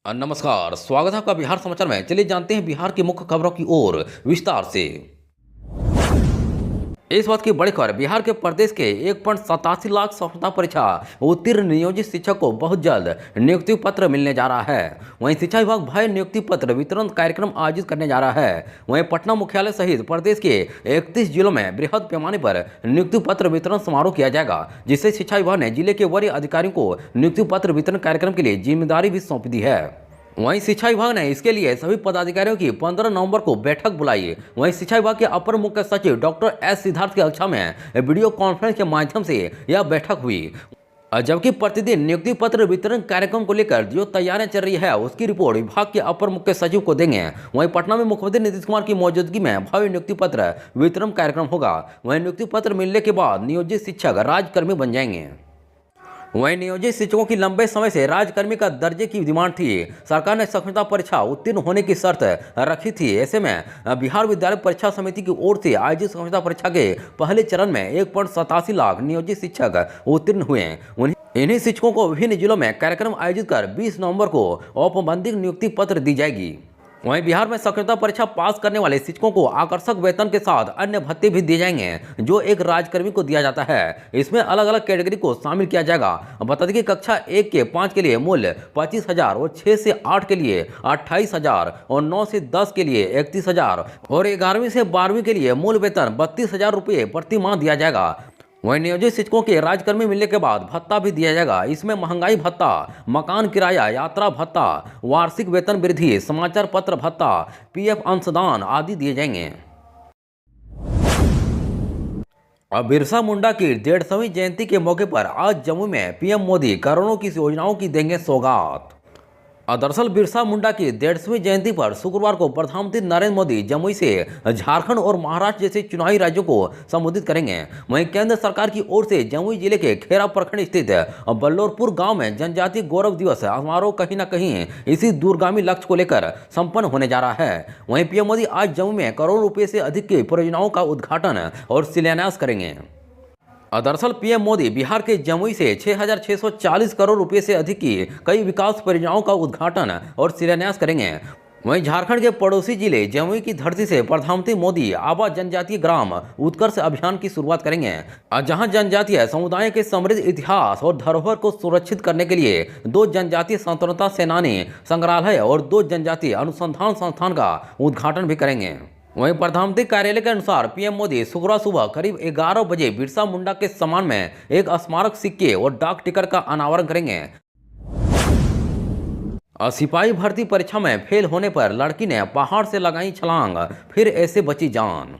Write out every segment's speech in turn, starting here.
नमस्कार, स्वागत है आपका बिहार समाचार में। चलिए जानते हैं बिहार की मुख्य खबरों की ओर विस्तार से। इस बात की बड़ी खबर, बिहार के प्रदेश के 1.87 लाख सफलता परीक्षा उत्तीर्ण नियोजित शिक्षक को बहुत जल्द नियुक्ति पत्र मिलने जा रहा है। वहीं शिक्षा विभाग भय नियुक्ति पत्र वितरण कार्यक्रम आयोजित करने जा रहा है। वहीं पटना मुख्यालय सहित प्रदेश के 31 जिलों में बृहद पैमाने पर नियुक्ति पत्र वितरण समारोह किया जाएगा, जिससे शिक्षा विभाग ने जिले के वरीय अधिकारियों को नियुक्ति पत्र वितरण कार्यक्रम के लिए जिम्मेदारी भी सौंप दी है। वहीं शिक्षा विभाग ने इसके लिए सभी पदाधिकारियों की 15 नवंबर को बैठक बुलाई। वहीं शिक्षा विभाग के अपर मुख्य सचिव डॉक्टर एस सिद्धार्थ की अध्यक्षता में वीडियो कॉन्फ्रेंस के माध्यम से यह बैठक हुई। जबकि प्रतिदिन नियुक्ति पत्र वितरण कार्यक्रम को लेकर जो तैयारियां चल रही है, उसकी रिपोर्ट विभाग के अपर मुख्य सचिव को देंगे। वहीं पटना में मुख्यमंत्री नीतीश कुमार की मौजूदगी में भव्य नियुक्ति पत्र वितरण कार्यक्रम होगा। वहीं नियुक्ति पत्र मिलने के बाद नियोजित शिक्षक राजकर्मी बन जाएंगे। वहीं नियोजित शिक्षकों की लंबे समय से राजकर्मी का दर्जे की डिमांड थी। सरकार ने सक्षमता परीक्षा उत्तीर्ण होने की शर्त रखी थी। ऐसे में बिहार विद्यालय परीक्षा समिति की ओर से आयोजित सक्षमता परीक्षा के पहले चरण में 1.87 लाख नियोजित शिक्षक उत्तीर्ण हुए। इन्हीं शिक्षकों को विभिन्न जिलों में कार्यक्रम आयोजित कर 20 नवंबर को औपबंधिक नियुक्ति पत्र दी जाएगी। वहीं बिहार में सक्षमता परीक्षा पास करने वाले शिक्षकों को आकर्षक वेतन के साथ अन्य भत्ते भी दिए जाएंगे, जो एक राजकर्मी को दिया जाता है। इसमें अलग अलग कैटेगरी को शामिल किया जाएगा। बता दें कि कक्षा 1 के 5 के लिए मूल्य 25,000 और 6 से 8 के लिए 28,000 और 9 से 10 के लिए 31,000 और 11वीं से 12वीं के लिए मूल वेतन 32,000 रुपये प्रति माह दिया जाएगा। वहीं नियोजित शिक्षकों के राजकर्मी मिलने के बाद भत्ता भी दिया जाएगा। इसमें महंगाई भत्ता, मकान किराया, यात्रा भत्ता, वार्षिक वेतन वृद्धि, समाचार पत्र भत्ता, पीएफ अंशदान आदि दिए जाएंगे। अब बिरसा मुंडा की 150वीं जयंती के मौके पर आज जम्मू में पीएम मोदी करोड़ों की योजनाओं की देंगे सौगात। दरअसल बिरसा मुंडा की 150वीं जयंती पर शुक्रवार को प्रधानमंत्री नरेंद्र मोदी जमुई से झारखंड और महाराष्ट्र जैसे चुनावी राज्यों को संबोधित करेंगे। वहीं केंद्र सरकार की ओर से जमुई जिले के खेरा प्रखंड स्थित बल्लौरपुर गांव में जनजातीय गौरव दिवस समारोह कहीं न कहीं इसी दूरगामी लक्ष्य को लेकर संपन्न होने जा रहा है। वहीं पीएम मोदी आज जम्मू में करोड़ों रुपये से अधिक की परियोजनाओं का उद्घाटन और शिलान्यास करेंगे। दरअसल पीएम मोदी बिहार के जमुई से 6,640 करोड़ रुपए से अधिक की कई विकास परियोजनाओं का उद्घाटन और शिलान्यास करेंगे। वहीं झारखंड के पड़ोसी जिले जमुई की धरती से प्रधानमंत्री मोदी आबा जनजातीय ग्राम उत्कर्ष अभियान की शुरुआत करेंगे, जहां जनजातीय समुदाय के समृद्ध इतिहास और धरोहर को सुरक्षित करने के लिए 2 जनजातीय स्वतंत्रता सेनानी संग्रहालय और 2 जनजातीय अनुसंधान संस्थान का उद्घाटन भी करेंगे। वहीं प्रधानमंत्री कार्यालय के अनुसार पीएम मोदी शुक्रवार सुबह करीब 11 बजे बिरसा मुंडा के सम्मान में एक स्मारक सिक्के और डाक टिकट का अनावरण करेंगे। सिपाही भर्ती परीक्षा में फेल होने पर लड़की ने पहाड़ से लगाई छलांग, फिर ऐसे बची जान।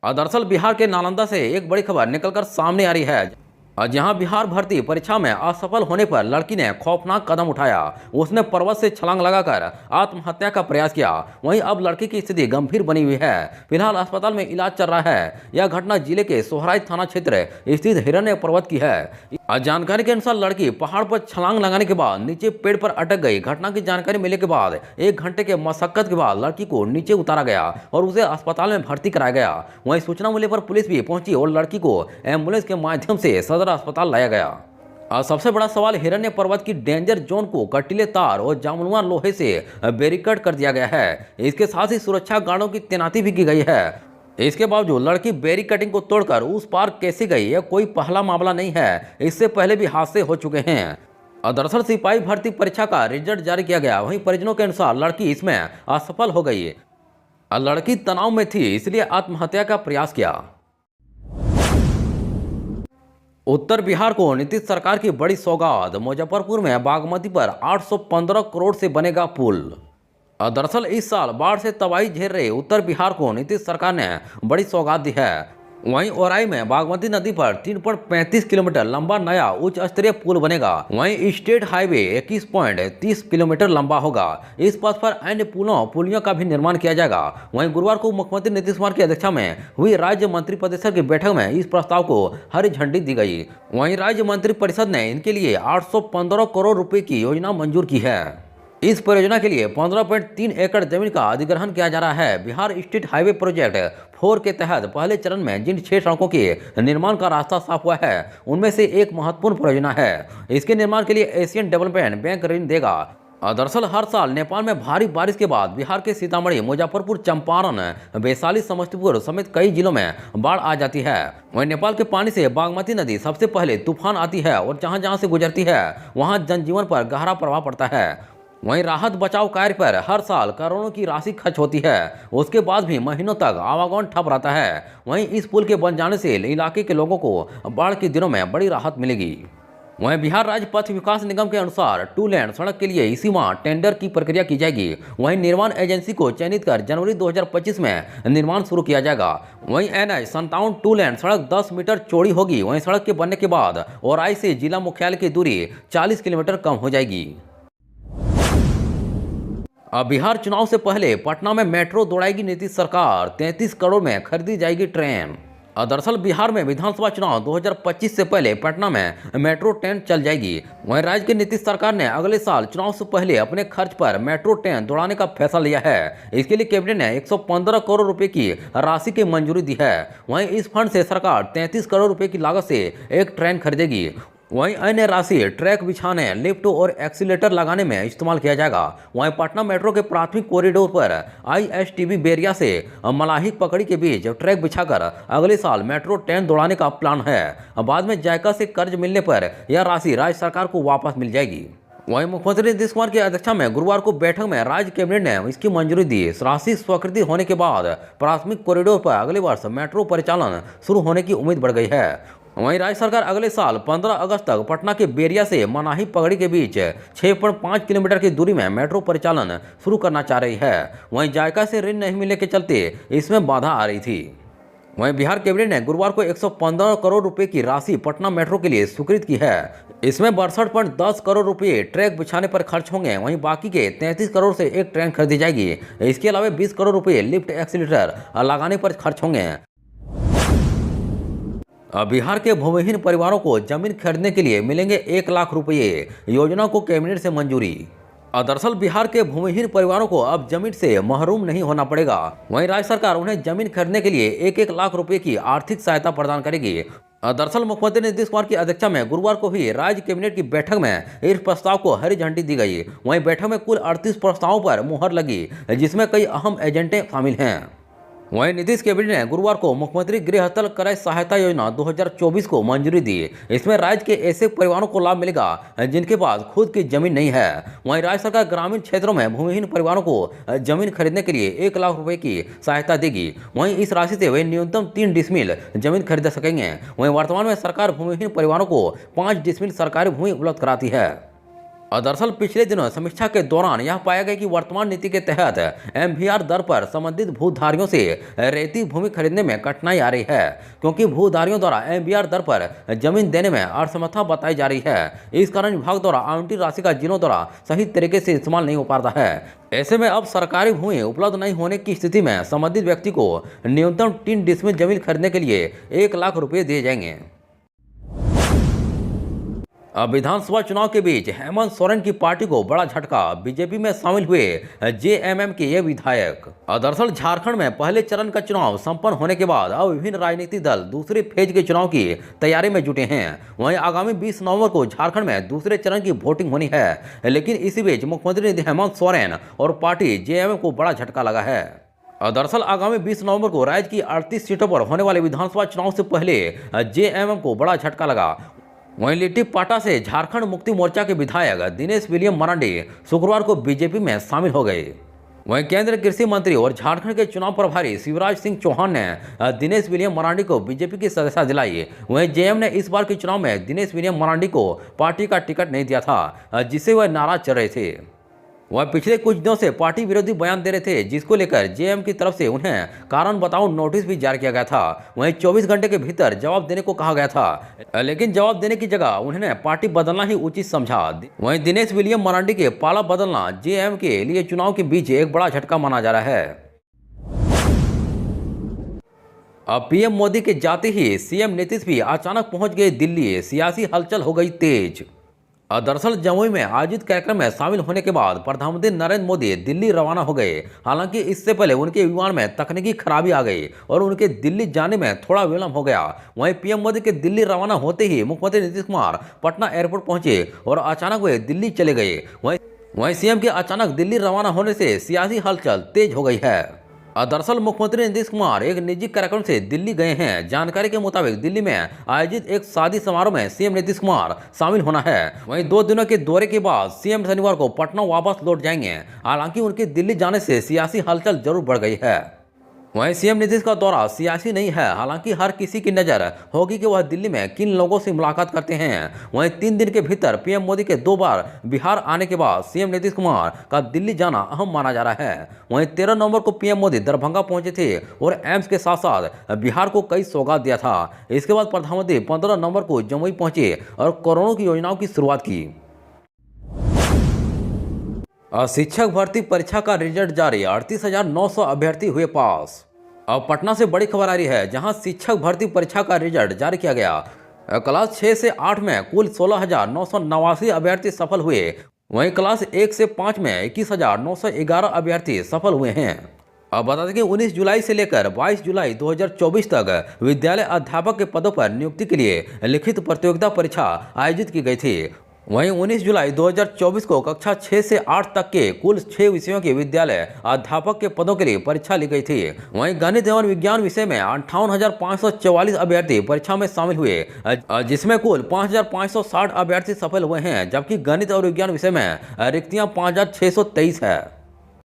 दरअसल बिहार के नालंदा से एक बड़ी खबर निकलकर सामने आ रही है, जहां बिहार भर्ती परीक्षा में असफल होने पर लड़की ने खौफनाक कदम उठाया। उसने पर्वत से छलांग लगाकर आत्महत्या का प्रयास किया। वहीं अब लड़की की स्थिति गंभीर बनी हुई है। फिलहाल अस्पताल में इलाज चल रहा है। यह घटना जिले के सोहराइच थाना क्षेत्र स्थित हिरण्य पर्वत की है। जानकारी के अनुसार लड़की पहाड़ पर छलांग लगाने के बाद नीचे पेड़ पर अटक गई। घटना की जानकारी मिलने के बाद 1 घंटे के मशक्कत के बाद लड़की को नीचे उतारा गया और उसे अस्पताल में भर्ती कराया गया। वहीं सूचना मिलने पर पुलिस भी पहुंची और लड़की को एम्बुलेंस के माध्यम से सदर अस्पताल लाया गया। सबसे बड़ा सवाल, हिरण्य पर्वत की डेंजर जोन को कटीले तार और जामुनुआ लोहे से बैरिकेड कर दिया गया है। इसके साथ ही सुरक्षा गार्डों की तैनाती भी की गई है। इसके बावजूद लड़की बैरिकेडिंग को तोड़कर उस पार कैसे गई, यह कोई पहला मामला नहीं है। इससे पहले भी हादसे हो चुके हैं। दरअसल सिपाही भर्ती परीक्षा का रिजल्ट जारी किया गया। वहीं परिजनों के अनुसार लड़की इसमें असफल हो गई। लड़की तनाव में थी, इसलिए आत्महत्या का प्रयास किया। उत्तर बिहार को नीतीश सरकार की बड़ी सौगात, मुजफ्फरपुर में बागमती पर 815 करोड़ से बनेगा पुल। दरअसल इस साल बाढ़ से तबाही झेल रहे उत्तर बिहार को नीतीश सरकार ने बड़ी सौगात दी है। वहीं ओराई में बागमती नदी पर 3.35 किलोमीटर लंबा नया उच्च स्तरीय पुल बनेगा। वहीं स्टेट हाईवे 21.30 किलोमीटर लंबा होगा। इस पथ पर अन्य पुलियों का भी निर्माण किया जाएगा। वहीं गुरुवार को मुख्यमंत्री नीतीश कुमार की अध्यक्षता में हुई राज्य मंत्रिपरिषद की बैठक में इस प्रस्ताव को हरी झंडी दी गई। वहीं राज्य मंत्रिपरिषद ने इनके लिए 815 करोड़ रुपए की योजना मंजूर की है। इस परियोजना के लिए 15.3 एकड़ जमीन का अधिग्रहण किया जा रहा है। बिहार स्टेट हाईवे प्रोजेक्ट 4 के तहत पहले चरण में जिन 6 सड़कों के निर्माण का रास्ता साफ हुआ है, उनमें से एक महत्वपूर्ण परियोजना है। इसके निर्माण के लिए एशियन डेवलपमेंट बैंक ऋण देगा। दरअसल हर साल नेपाल में भारी बारिश के बाद बिहार के सीतामढ़ी, मुजफ्फरपुर, चंपारण, वैशाली, समस्तीपुर समेत कई जिलों में बाढ़ आ जाती है। वहीं नेपाल के पानी से बागमती नदी सबसे पहले तूफान आती है और जहां जहां से गुजरती है वहां जनजीवन पर गहरा प्रभाव पड़ता है। वहीं राहत बचाव कार्य पर हर साल करोड़ों की राशि खर्च होती है, उसके बाद भी महीनों तक आवागमन ठप रहता है। वहीं इस पुल के बन जाने से इलाके के लोगों को बाढ़ के दिनों में बड़ी राहत मिलेगी। वहीं बिहार राज्य पथ विकास निगम के अनुसार 2 लेन सड़क के लिए इसी माह टेंडर की प्रक्रिया की जाएगी। वहीं निर्माण एजेंसी को चयनित कर जनवरी 2025 में निर्माण शुरू किया जाएगा। वहीं NH 57 2 लेन सड़क 10 मीटर चौड़ी होगी। वहीं सड़क के बनने के बाद औराई से जिला मुख्यालय की दूरी 40 किलोमीटर कम हो जाएगी। अब बिहार चुनाव से पहले पटना में मेट्रो दौड़ाएगी नीतीश सरकार, 33 करोड़ में खरीदी जाएगी ट्रेन। दरअसल बिहार में विधानसभा चुनाव 2025 से पहले पटना में मेट्रो ट्रेन चल जाएगी। वहीं राज्य की नीतीश सरकार ने अगले साल चुनाव से पहले अपने खर्च पर मेट्रो ट्रेन दौड़ाने का फैसला लिया है। इसके लिए कैबिनेट ने 115 करोड़ रुपए की राशि की मंजूरी दी है। वहीं इस फंड से सरकार 33 करोड़ रुपए की लागत से एक ट्रेन खरीदेगी। वहीं अन्य राशि ट्रैक बिछाने, लिफ्ट और एक्सीलेटर लगाने में इस्तेमाल किया जाएगा। वहीं पटना मेट्रो के प्राथमिक कॉरिडोर पर ISTB बेरिया से मलाही पकड़ी के बीच ट्रैक बिछाकर अगले साल मेट्रो ट्रेन दौड़ाने का प्लान है। बाद में जायका से कर्ज मिलने पर यह राशि राज्य सरकार को वापस मिल जाएगी। वहीं मुख्यमंत्री नीतीश कुमार की अध्यक्षता में गुरुवार को बैठक में राज्य कैबिनेट ने इसकी मंजूरी दी। राशि स्वीकृति होने के बाद प्राथमिक कॉरिडोर पर अगले वर्ष मेट्रो परिचालन शुरू होने की उम्मीद बढ़ गई है। वहीं राज्य सरकार अगले साल 15 अगस्त तक पटना के बेरिया से मनाही पगड़ी के बीच 6.5 किलोमीटर की दूरी में मेट्रो परिचालन शुरू करना चाह रही है। वहीं जायका से ऋण नहीं मिलने के चलते इसमें बाधा आ रही थी। वहीं बिहार कैबिनेट ने गुरुवार को 115 करोड़ रुपए की राशि पटना मेट्रो के लिए स्वीकृत की है। इसमें 62.10 करोड़ रुपए ट्रैक बिछाने पर खर्च होंगे। वहीं बाकी के 33 करोड़ से एक ट्रेन खरीदी जाएगी। इसके अलावा 20 करोड़ रुपए लिफ्ट एक्सीलेटर लगाने पर खर्च होंगे। बिहार के भूमिहीन परिवारों को जमीन खरीदने के लिए मिलेंगे 1 लाख रुपये, योजना को कैबिनेट से मंजूरी। दरअसल बिहार के भूमिहीन परिवारों को अब जमीन से महरूम नहीं होना पड़ेगा। वहीं राज्य सरकार उन्हें जमीन खरीदने के लिए 1-1 लाख रुपए की आर्थिक सहायता प्रदान करेगी। दरअसल मुख्यमंत्री नीतीश कुमार की अध्यक्षता में गुरुवार को हुई राज्य कैबिनेट की बैठक में इस प्रस्ताव को हरी झंडी दी गई। वहीं बैठक में कुल 38 प्रस्तावों पर मुहर लगी, जिसमें कई अहम एजेंडे शामिल हैं। वहीं नीतीश कैबिनेट ने गुरुवार को मुख्यमंत्री गृहस्थल क्रय सहायता योजना 2024 को मंजूरी दी। इसमें राज्य के ऐसे परिवारों को लाभ मिलेगा जिनके पास खुद की जमीन नहीं है। वहीं राज्य सरकार ग्रामीण क्षेत्रों में भूमिहीन परिवारों को जमीन खरीदने के लिए 1 लाख रुपए की सहायता देगी। वहीं इस राशि से वे न्यूनतम 3 डिसमिल जमीन खरीद सकेंगे। वहीं वर्तमान में सरकार भूमिहीन परिवारों को 5 डिसमिल सरकारी भूमि उपलब्ध कराती है। दरअसल पिछले दिनों समीक्षा के दौरान यह पाया गया कि वर्तमान नीति के तहत MVR दर पर संबंधित भूधारियों से रेती भूमि खरीदने में कठिनाई आ रही है, क्योंकि भूधारियों द्वारा MVR दर पर जमीन देने में असमर्थता बताई जा रही है। इस कारण विभाग द्वारा आवंटित राशि का जिलों द्वारा सही तरीके से इस्तेमाल नहीं हो पाता है। ऐसे में अब सरकारी भूमि उपलब्ध नहीं होने की स्थिति में संबंधित व्यक्ति को न्यूनतम 3 डिसमिल जमीन खरीदने के लिए 1 लाख रुपये दिए जाएंगे। अब विधानसभा चुनाव के बीच हेमंत सोरेन की पार्टी को बड़ा झटका, बीजेपी में शामिल हुए JMM के ये विधायक। दरअसल झारखंड में पहले चरण का चुनाव संपन्न होने के बाद अब विभिन्न राजनीतिक दल दूसरे फेज के चुनाव की तैयारी में जुटे हैं। वहीं आगामी 20 नवंबर को झारखंड में दूसरे चरण की वोटिंग होनी है, लेकिन इसी बीच मुख्यमंत्री हेमंत सोरेन और पार्टी JMM को बड़ा झटका लगा है। दरअसल आगामी 20 नवंबर को राज्य की 38 सीटों पर होने वाले विधानसभा चुनाव से पहले JMM को बड़ा झटका लगा। वहीं लिट्टी पाटा से झारखंड मुक्ति मोर्चा के विधायक दिनेश विलियम मरांडी शुक्रवार को बीजेपी में शामिल हो गए। वहीं केंद्रीय कृषि मंत्री और झारखंड के चुनाव प्रभारी शिवराज सिंह चौहान ने दिनेश विलियम मरांडी को बीजेपी की सदस्यता दिलाई। वहीं JM ने इस बार के चुनाव में दिनेश विलियम मरांडी को पार्टी का टिकट नहीं दिया था, जिससे वह नाराज चल रहे थे। वह पिछले कुछ दिनों से पार्टी विरोधी बयान दे रहे थे, जिसको लेकर JM की तरफ से उन्हें कारण बताओ नोटिस भी जारी किया गया था। वहीं 24 घंटे के भीतर जवाब देने को कहा गया था, लेकिन जवाब देने की जगह उन्होंने पार्टी बदलना ही उचित समझा। वहीं दिनेश विलियम मरांडी के पाला बदलना JM के लिए चुनाव के बीच एक बड़ा झटका माना जा रहा है। अब PM मोदी के जाते ही CM नीतीश भी अचानक पहुंच गए दिल्ली, सियासी हलचल हो गई तेज। दरअसल जमुई में आयोजित कार्यक्रम में शामिल होने के बाद प्रधानमंत्री नरेंद्र मोदी दिल्ली रवाना हो गए। हालांकि इससे पहले उनके विमान में तकनीकी खराबी आ गई और उनके दिल्ली जाने में थोड़ा विलंब हो गया। वहीं PM मोदी के दिल्ली रवाना होते ही मुख्यमंत्री नीतीश कुमार पटना एयरपोर्ट पहुंचे और अचानक वे दिल्ली चले गए। वहीं सीएम के अचानक दिल्ली रवाना होने से सियासी हलचल तेज हो गई है। दरअसल मुख्यमंत्री नीतीश कुमार एक निजी कार्यक्रम से दिल्ली गए हैं। जानकारी के मुताबिक दिल्ली में आयोजित एक शादी समारोह में सीएम नीतीश कुमार शामिल होना है। वहीं 2 दिनों के दौरे के बाद सीएम शनिवार को पटना वापस लौट जाएंगे। हालांकि उनके दिल्ली जाने से सियासी हलचल जरूर बढ़ गई है। वहीं सीएम नीतीश का दौरा सियासी नहीं है। हालांकि हर किसी की नज़र होगी कि वह दिल्ली में किन लोगों से मुलाकात करते हैं। वहीं 3 दिन के भीतर पीएम मोदी के 2 बार बिहार आने के बाद सीएम नीतीश कुमार का दिल्ली जाना अहम माना जा रहा है। वहीं 13 नवंबर को पीएम मोदी दरभंगा पहुंचे थे और एम्स के साथ साथ बिहार को कई सौगात दिया था। इसके बाद प्रधानमंत्री 15 नवंबर को जमुई पहुंचे और करोड़ों की योजनाओं की शुरुआत की। शिक्षक भर्ती परीक्षा का रिजल्ट जारी, 38,900 अभ्यर्थी हुए पास। अब पटना से बड़ी खबर आ रही है, जहां शिक्षक भर्ती परीक्षा का रिजल्ट जारी किया गया। क्लास 6 से 8 में कुल 16,989 अभ्यर्थी सफल हुए। वहीं क्लास 1 से 5 में 21,911 अभ्यर्थी सफल हुए हैं। अब बता दें कि 19 जुलाई से लेकर 22 जुलाई 2024 तक विद्यालय अध्यापक के पदों पर नियुक्ति के लिए लिखित प्रतियोगिता परीक्षा आयोजित की गई थी। वहीं 19 जुलाई 2024 को कक्षा 6 से 8 तक के कुल 6 विषयों के विद्यालय अध्यापक के पदों के लिए परीक्षा ली गई थी। वहीं गणित एवं विज्ञान विषय में 58,544 अभ्यर्थी परीक्षा में शामिल हुए, जिसमें कुल 5,560 अभ्यर्थी सफल हुए हैं। जबकि गणित और विज्ञान विषय में रिक्तियां 5,623 है।